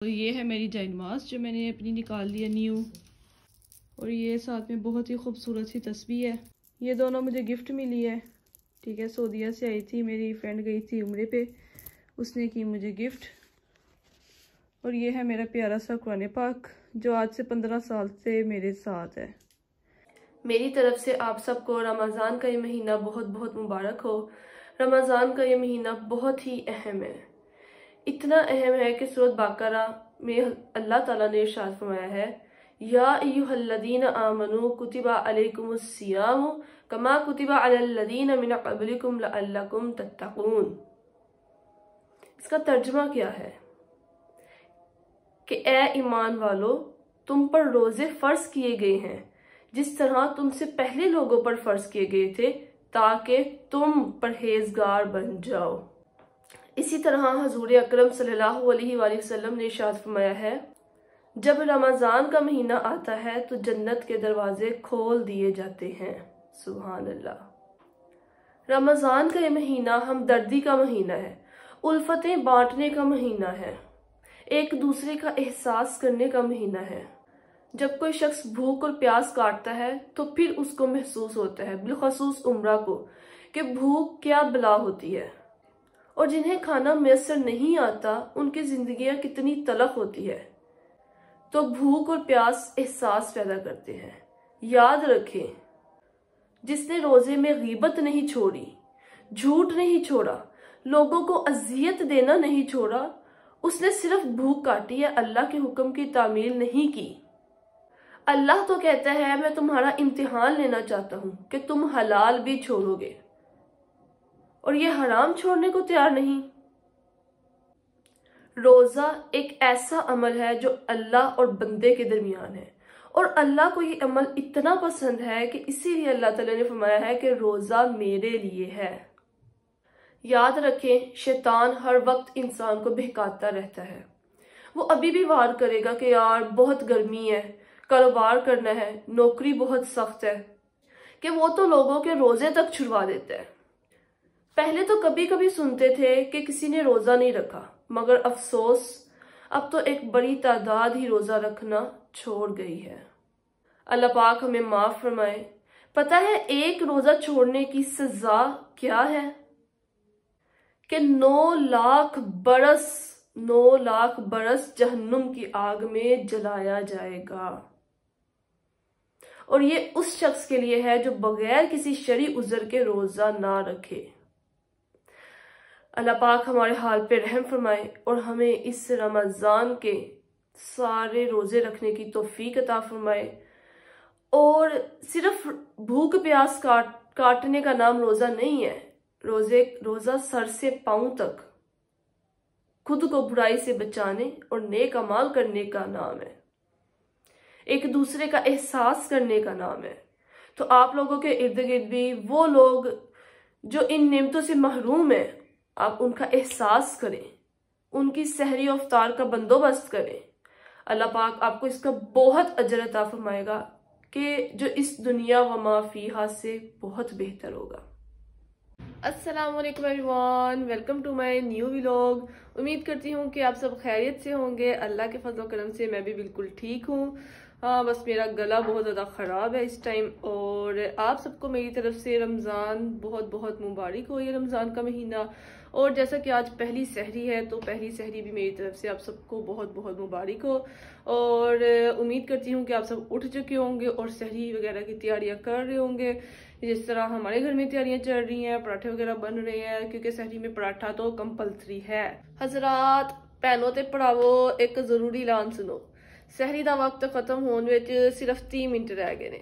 तो ये है मेरी जैनमाज जो मैंने अपनी निकाल लिया न्यू। और ये साथ में बहुत ही खूबसूरत सी तस्बीह है। ये दोनों मुझे गिफ्ट मिली है। ठीक है, सऊदीया से आई थी, मेरी फ्रेंड गई थी उम्रे पे, उसने की मुझे गिफ्ट। और ये है मेरा प्यारा सा कुरान पाक जो आज से 15 साल से मेरे साथ है। मेरी तरफ से आप सबको रमज़ान का ये महीना बहुत बहुत मुबारक हो। रमज़ान का ये महीना बहुत ही अहम है, इतना अहम है कि सूरत बकरा में अल्लाह ताला ने इरशाद फरमाया है, या अय्युहल्लज़ीना आमनू कुतिबा अलैकुमुस सियाम कमा कुतिबा अलल्लज़ीना मिन क़ब्लिकुम लअल्लकुम तत्तक़ून। इसका तर्जुमा क्या है कि ए ईमान वालो, तुम पर रोजे फर्ज किए गए हैं जिस तरह तुमसे पहले लोगों पर फर्ज किए गए थे, ताकि तुम परहेजगार बन जाओ। इसी तरह हजूर अकरम सल्लल्लाहु अलैहि वसल्लम ने इरशाद फरमाया है, जब रमज़ान का महीना आता है तो जन्नत के दरवाजे खोल दिए जाते हैं। सुभान अल्लाह। रमज़ान का ये महीना हमदर्दी का महीना है, उल्फतें बांटने का महीना है, एक दूसरे का एहसास करने का महीना है। जब कोई शख्स भूख और प्यास काटता है तो फिर उसको महसूस होता है, बिलखसूस उम्रा को, कि भूख क्या बला होती है। और जिन्हें खाना मैसर नहीं आता उनकी जिंदगियां कितनी तलख होती है। तो भूख और प्यास एहसास पैदा करते हैं। याद रखें, जिसने रोजे में गीबत नहीं छोड़ी, झूठ नहीं छोड़ा, लोगों को अजियत देना नहीं छोड़ा, उसने सिर्फ भूख काटी है, अल्लाह के हुक्म की तामील नहीं की। अल्लाह तो कहता है, मैं तुम्हारा इम्तिहान लेना चाहता हूं कि तुम हलाल भी छोड़ोगे और ये हराम छोड़ने को तैयार नहीं। रोजा एक ऐसा अमल है जो अल्लाह और बंदे के दरमियान है, और अल्लाह को ये अमल इतना पसंद है कि इसीलिए अल्लाह ताला ने फरमाया है कि रोजा मेरे लिए है। याद रखें, शैतान हर वक्त इंसान को बहकाता रहता है। वो अभी भी वार करेगा कि यार बहुत गर्मी है, कारोबार करना है, नौकरी बहुत सख्त है, कि वो तो लोगों के रोजे तक छुड़वा देता है। पहले तो कभी कभी सुनते थे कि किसी ने रोजा नहीं रखा, मगर अफसोस अब तो एक बड़ी तादाद ही रोजा रखना छोड़ गई है। अल्लाह पाक हमें माफ फरमाए। पता है एक रोजा छोड़ने की सजा क्या है? कि 9 लाख बरस जहन्नुम की आग में जलाया जाएगा। और ये उस शख्स के लिए है जो बगैर किसी शरी उज़र के रोजा ना रखे। अल्लाह पाक हमारे हाल पे रहम फरमाए और हमें इस रमज़ान के सारे रोजे रखने की तौफीक अता फरमाए। और सिर्फ भूख प्यास काटने का नाम रोजा नहीं है। रोजा सर से पांव तक खुद को बुराई से बचाने और नेक अमाल करने का नाम है, एक दूसरे का एहसास करने का नाम है। तो आप लोगों के इर्द गिर्द भी वो लोग जो इन नेमतों से महरूम है, आप उनका एहसास करें, उनकी सहरी और इफ्तार का बंदोबस्त करें। अल्लाह पाक आपको इसका बहुत अजर अता फरमाएगा कि जो इस दुनिया व मा फीहा से बहुत बेहतर होगा। अस्सलाम वालेकुम everyone, welcome to my new vlog. उम्मीद करती हूँ कि आप सब खैरियत से होंगे। अल्लाह के फजल करम से मैं भी बिल्कुल ठीक हूँ। हाँ, बस मेरा गला बहुत ज़्यादा ख़राब है इस टाइम। और आप सबको मेरी तरफ से रमज़ान बहुत बहुत मुबारक हो, ये रमज़ान का महीना। और जैसा कि आज पहली सहरी है, तो पहली सहरी भी मेरी तरफ से आप सबको बहुत बहुत मुबारक हो। और उम्मीद करती हूँ कि आप सब उठ चुके होंगे और सहरी वगैरह की तैयारियां कर रहे होंगे। जिस तरह हमारे घर में तैयारियां चल रही हैं, पराठे वगैरह बन रहे हैं, क्योंकि सहरी में पराठा तो कंपलसरी है। हजरात भैनों ते भरावो, एक जरूरी ऐलान सुनो। सहरी का वक्त खत्म होने में सिर्फ 30 मिनट रह गए ने।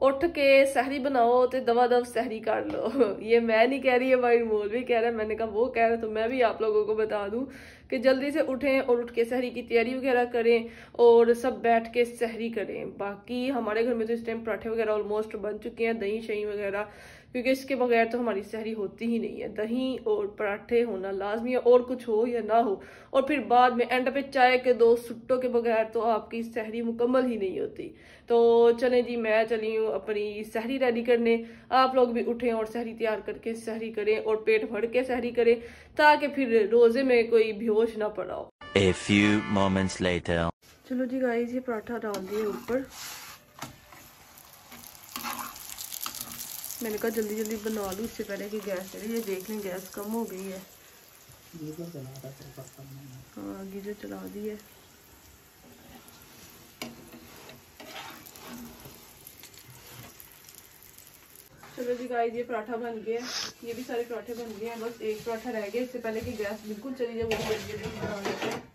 उठ के सहरी बनाओ तो दवा सहरी कर लो। ये मैं नहीं कह रही है, भाई मोल भी कह रहा है, मैंने कहा वो कह रहा है तो मैं भी आप लोगों को बता दूं कि जल्दी से उठें और उठ के सहरी की तैयारी वगैरह करें और सब बैठ के सहरी करें। बाकी हमारे घर में तो इस टाइम पराठे वगैरह ऑलमोस्ट बन चुके हैं, दही शही वगैरह, क्योंकि इसके बगैर तो हमारी सहरी होती ही नहीं है। दही और पराठे होना लाजमी है, और कुछ हो या ना हो। और फिर बाद में एंड पे चाय के 2 सुट्टों के बगैर तो आपकी सहरी मुकम्मल ही नहीं होती। तो चलें जी, मैं चली हूँ अपनी सहरी रेडी करने। आप लोग भी उठें और सहरी तैयार करके सहरी करें और पेट भर के सहरी करें, ताकि फिर रोजे में कोई बेहोश ना पड़ा हो। A few moments later. चलो जी गाइस, ये पराठा डाल दिए ऊपर। मैंने कहा जल्दी जल्दी बना लूँ इससे पहले कि गैस चले। ये देख लें गैस कम हो गई है। हाँ, गीजर चला दी है। चलो जी गाइस, ये पराठा बन गया। ये भी सारे पराठे बन गए हैं, बस एक पराठा रह गया। इससे पहले कि गैस बिल्कुल चली जाए, वो जल्दी जल्दी बना लेते हैं।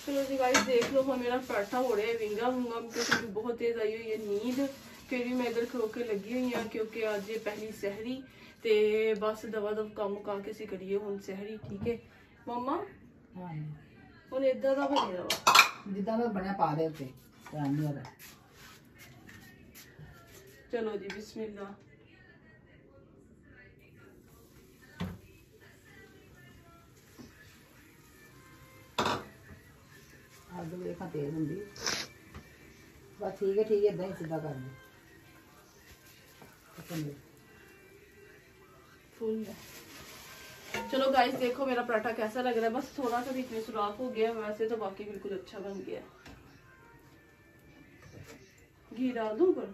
चलो जी गाइस, देख लो हम मेरा पराठा हो रहा है विंगा वूंगा, क्योंकि बहुत तेज आई हुई है नींद। फिर भी मैं इधर खो के लगी हुई हूँ, क्योंकि आज ये पहली सहरी ते बस दवा दव काम मुका के सी करिए हुण सहरी। ठीक है मम्मा? हाँ हुण इदां दा बने रहा जिद्दां दा बनया पा दे उत्ते ध्यान नहीं होगा। चलो जी बिस्मिल्लाह। आलू देखा तेज होंगी, बस ठीक है इदा ही सीधा कर फुल। चलो गाइस देखो मेरा पराठा कैसा लग रहा है। बस थोड़ा सा बीच में सुराख हो गया, वैसे तो बाकी बिल्कुल अच्छा बन गया। घी डाल दूं ऊपर?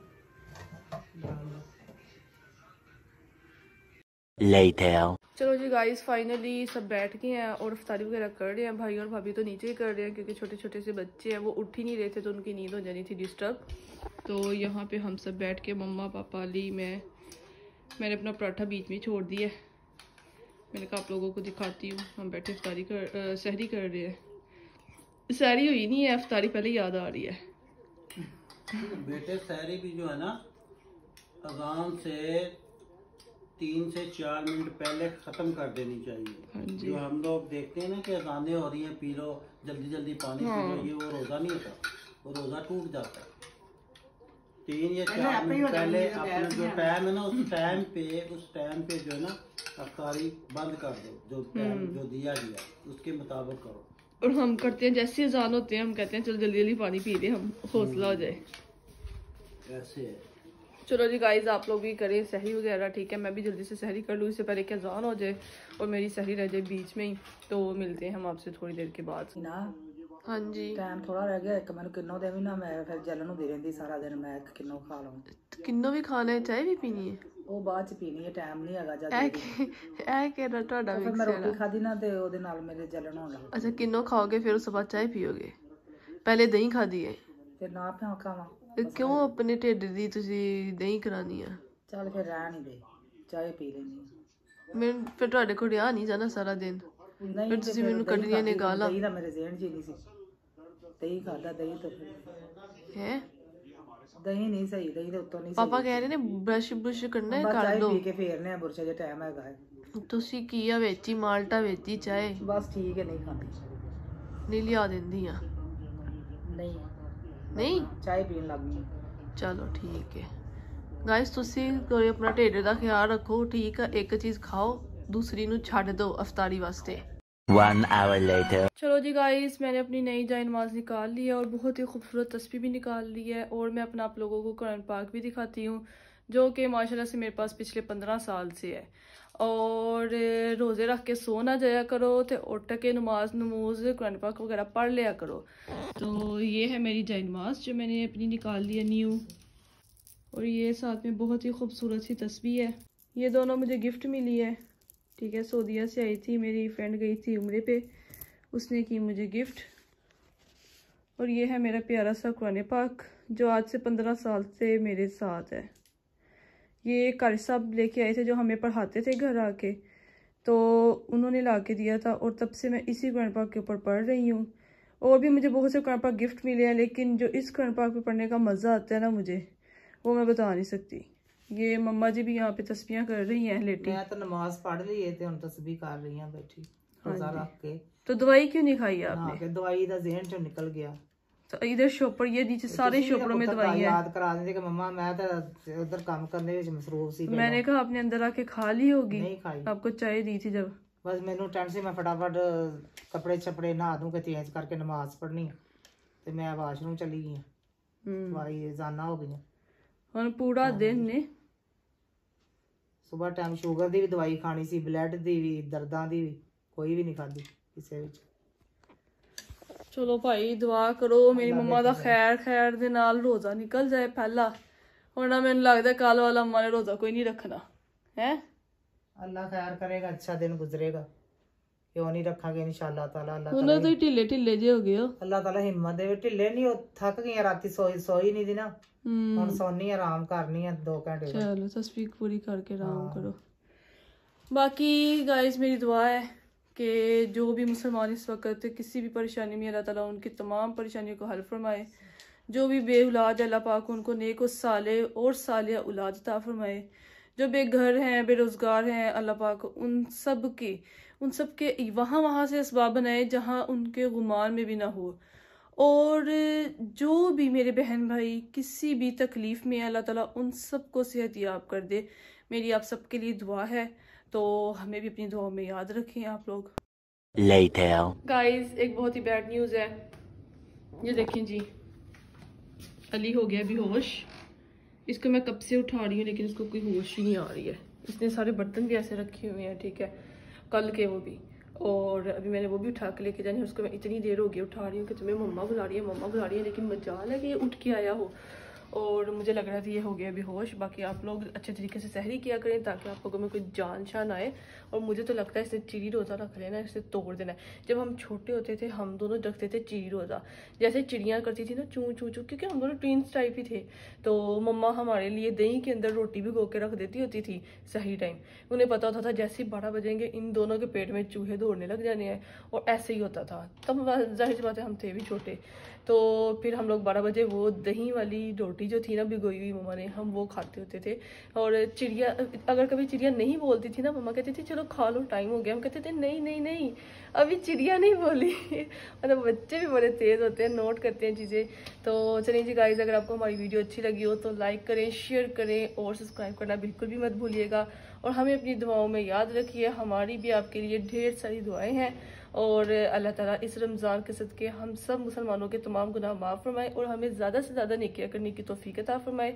Later. चलो जी गाइस, फाइनली सब बैठ गए हैं और इफ्तारी वगैरह कर रहे हैं। भाई और भाभी तो नीचे ही कर रहे हैं, क्योंकि छोटे छोटे से बच्चे हैं, वो उठ ही नहीं रहे थे, तो उनकी नींद हो जानी थी डिस्टर्ब। तो यहाँ पे हम सब बैठ के, मम्मा पापा अली मैंने अपना पराठा बीच में छोड़ दिया। मैंने कहा आप लोगों को दिखाती हूँ। हम बैठे सहरी कर रहे हैं। सहरी हुई नहीं है, इफ्तारी पहले याद आ रही है। बेटे सहरी भी जो है ना, अज़ान से 3 से 4 मिनट पहले ख़त्म कर देनी चाहिए। हाँ जी। जो हम लोग देखते हैं ना कि अज़ानें हो रही हैं, पी लो जल्दी जल्दी पानी पी लो, ये वो रोज़ा नहीं होता, वो रोज़ा टूट जाता है। 3 या 4 मिनट पहले अपना जो टाइम है ना, उस टाइम पे जो है ना अफ्तारी बंद कर दो। जो टाइम जो दिया गया उसके मुताबिक करो। और हम करते हैं जैसे अजान होते हैं, हम कहते हैं चलो जल्दी जल्दी पानी पी ले, हम हौसला हो जाए। ऐसे है। चलो जी गाइस, आप लोग भी करें सहरी वगैरह। ठीक है, मैं भी जल्दी से सहरी कर लूँ, इससे पहले कि अजान हो जाए और मेरी सहरी रह जाए बीच में ही। तो मिलते हैं हम आपसे थोड़ी देर के बाद ना। हाँ जी, टाइम थोड़ा रह गया। एक मैंने किन्नो दे भी ना, मैं फिर जलन दे रही सारा दिन। मैं किन्नो खा लूँ। किन्नो भी खाना है, चाय भी पीनी है, वो बाद च पीनी है, टाइम नहीं हैगा जल्दी। फिर मैं रोटी खाधी ना ते ओदे नाल मेरे जलन होण लग। अच्छा, किन्नो खाओगे फिर उसके बाद चाय पियोगे? पहले दही खाधी है ते ना खावा। क्यों अपने ढिड दी तुसी दही करानी है? चल फिर रह नहीं दे, चाय पी लेनी। मैं फिर ਤੁਹਾਡੇ ਕੋਲ ਰਿਹਾ ਨਹੀਂ ਜਾਣਾ ਸਾਰਾ ਦਿਨ। ਨਹੀਂ ਫਿਰ ਤੁਸੀਂ ਮੈਨੂੰ ਕੱਢਣੀਆਂ ਨੇ ਗਾਲਾਂ। ਦਹੀਂ ਦਾ ਮੇਰੇ ਜ਼ਿਹਨ 'ਚ ਨਹੀਂ ਸੀ। ਦਹੀਂ ਖਾਦਾ, ਦਹੀਂ ਤੋਂ ਹੈ ਦਹੀਂ ਨਹੀਂ ਸਹੀ, ਦਹੀਂ ਦੇ ਉੱਤੋਂ ਨਹੀਂ। ਪਾਪਾ ਕਹਿ ਰਹੇ ਨੇ ਬ੍ਰਸ਼ ਕਰਨਾ ਹੈ, ਕਰ ਲਓ। ਪੀ ਕੇ ਫੇਰਨੇ ਆ ਬੁਰਸ਼, ਜੇ ਟਾਈਮ ਹੈਗਾ ਹੈ। ਤੁਸੀਂ ਕੀ ਆ ਵੇਚੀ ਮਾਲਟਾ ਵੇਚੀ ਚਾਹ? ਬਸ ਠੀਕ ਹੈ, ਨਹੀਂ ਖਾਂਦੀ। ਨਹੀਂ ਲਿਆ ਦਿੰਦੀ ਆ? ਨਹੀਂ ਚਾਹ ਪੀਣ ਲੱਗ ਗਈ। ਚਲੋ ਠੀਕ ਹੈ ਗਾਇਸ, ਤੁਸੀਂ ਕੋਈ ਆਪਣਾ ਢਿੱਡ ਦਾ ਖਿਆਲ ਰੱਖੋ। ਠੀਕ ਹੈ, ਇੱਕ ਚੀਜ਼ ਖਾਓ, दूसरी ਨੂੰ ਛੱਡ ਦਿਓ अफ्तारी वास्ते। 1 hour later. चलो जी गाइस, मैंने अपनी नई जाए नमाज निकाल ली है और बहुत ही खूबसूरत तस्बीह भी निकाल ली है। और मैं अपना आप लोगों को कुरान पाक भी दिखाती हूँ, जो कि माशाल्लाह से मेरे पास पिछले 15 साल से है। और रोज़े रख के सो ना जाया करो, तो उठ के नमाज कुरान पाक वगैरह पढ़ लिया करो। तो ये है मेरी जाए नमाज जो मैंने अपनी निकाल ली है न्यू। और ये साथ में बहुत ही खूबसूरत सी तस्बीह है। ये दोनों मुझे गिफ्ट मिली है। ठीक है, सऊदीया से आई थी, मेरी फ्रेंड गई थी उम्रे पे, उसने की मुझे गिफ्ट। और ये है मेरा प्यारा सा कुरान पाक, जो आज से 15 साल से मेरे साथ है। ये कारी साहब लेके आए थे, जो हमें पढ़ाते थे घर आके, तो उन्होंने ला के दिया था। और तब से मैं इसी कुरान पाक के ऊपर पढ़ रही हूँ। और भी मुझे बहुत से कुरान पाक गिफ्ट मिले हैं, लेकिन जो इस कुरान पाक पे पढ़ने का मज़ा आता है ना मुझे, वो मैं बता नहीं सकती। ये मम्मा जी भी यहाँ पे तस्बीहां कर रही हैं लेटी। मैं तो नमाज पढ़ ली है, हुन तस्बीह कर रही हैं बैठी रोजा रख के। तो दवाई क्यों नहीं खाई आपने? दवाई दा ज़हन चों निकल गया। तो इधर शॉपर, ये नीचे सारे शॉपरों में दवाई है। याद करा देंगे कि मम्मा मैं तो उधर काम करने विच मसरूफ सी। मैंने कहा आपने अंदर आके खा ली होगी। नहीं खाई, आपको चाय दी थी जब। बस मैनू टेंशन से मैं फटाफट कपड़े छपड़े नहा दूं के चेंज करके नमाज पढ़नी ते मैं वाशरूम चली गई। दवाई जाना हो गई हुन पूरा दिन ने। सुबह टाइम शुगर दी भी दवाई खानी सी, ब्लड दी भी, दर्दां दी भी, कोई भी नहीं खादी किसे विच। चलो भाई दुआ करो मेरी मम्मा दा खैर दे नाल रोजा निकल जाए पहला। हुन मैनूं लगदा कल वाला अम्मा ने रोजा कोई नहीं रखना है। अल्लाह खैर करेगा, अच्छा दिन गुजरेगा, क्यों नहीं रखांगे इंशाअल्लाह ताला। अल्लाह हुन तो ढिले जे हो गए हो। अल्लाह ताला हिम्मत दे। ढिले नहीं हो, थक गई राती सोई नहीं दी ना, हुन सोनी आराम करनी है 2 घंटे। चलो तस्बीह पूरी करके आराम करो। बाकी गाइस मेरी दुआ है कि जो भी मुसलमान इस वक्त किसी भी परेशानी में, अल्लाह ताला उनकी तमाम परेशानियों को हल फरमाए। जो भी बेऔलाद अल्लाह पाक उनको नेक और साले और सालिया औलाद अता फरमाए। जो बेघर हैं, बेरोज़गार हैं, अल्लाह पाक उन सब के वहाँ से असबाब बनाए जहाँ उनके गुमान में भी ना हो। और जो भी मेरे बहन भाई किसी भी तकलीफ़ में, अल्लाह ताला उन सब को सेहत याब कर दे। मेरी आप सबके लिए दुआ है, तो हमें भी अपनी दुआ में याद रखें आप लोग। गाइस एक बहुत ही बैड न्यूज़ है, ये देखें जी, अली हो गया बेहोश। इसको मैं कब से उठा रही हूँ लेकिन इसको कोई होश ही नहीं आ रही है। इसने सारे बर्तन भी ऐसे रखे हुए हैं, ठीक है, कल के वो भी, और अभी मैंने वो भी उठा के लेके जानी है। उसको मैं इतनी देर हो गई उठा रही हूँ कि तुम्हें मम्मा बुला रही है, लेकिन मजाल है कि ये उठ के आया हो। और मुझे लग रहा था ये हो गया बेहोश। बाकी आप लोग अच्छे तरीके से सहरी किया करें ताकि आप लोगों में कोई जान शान आए। और मुझे तो लगता है इसे चिड़ी रोज़ा रख लेना, इसे तोड़ देना है। जब हम छोटे होते थे हम दोनों रखते थे चिड़ी रोज़ा, जैसे चिड़ियाँ करती थी ना चूँ चूँ चूँ, क्योंकि हम दोनों ट्विन्स टाइप ही थे। तो मम्मा हमारे लिए दही के अंदर रोटी भिगो के रख देती होती थी सही टाइम। उन्हें पता होता था जैसे ही 12 बजेंगे इन दोनों के पेट में चूहे दौड़ने लग जाने हैं, और ऐसे ही होता था। तब जाहिर सी बात है हम थे भी छोटे। तो फिर हम लोग 12 बजे वो दही वाली रोटी जो थी ना भिगोई हुई मम्मा ने, हम वो खाते होते थे। और चिड़िया, अगर कभी चिड़िया नहीं बोलती थी ना, मम्मा कहती थी चलो खा लो टाइम हो गया, हम कहते थे नहीं नहीं नहीं अभी चिड़िया नहीं बोली। मतलब बच्चे भी बड़े तेज़ होते हैं, नोट करते हैं चीज़ें। तो चलिए जी गाइस, अगर आपको हमारी वीडियो अच्छी लगी हो तो लाइक करें, शेयर करें और सब्सक्राइब करना बिल्कुल भी मत भूलिएगा। और हमें अपनी दुआओं में याद रखिए, हमारी भी आपके लिए ढेर सारी दुआएं हैं। और अल्लाह ताला इस रमज़ान के सदके हम सब मुसलमानों के तमाम गुनाह माफ़ फरमाए और हमें ज़्यादा से ज़्यादा नेकियां करने की तौफीक अता फरमाए।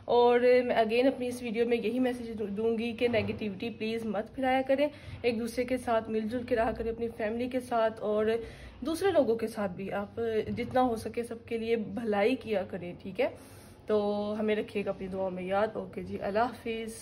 और मैं अगेन अपनी इस वीडियो में यही मैसेज दूंगी कि नेगेटिविटी प्लीज़ मत फैलाया करें, एक दूसरे के साथ मिलजुल के रहा करें, अपनी फैमिली के साथ और दूसरे लोगों के साथ भी। आप जितना हो सके सबके लिए भलाई किया करें, ठीक है। तो हमें रखिएगा अपनी दुआओं में याद। ओके जी, अल्लाह हाफिज़।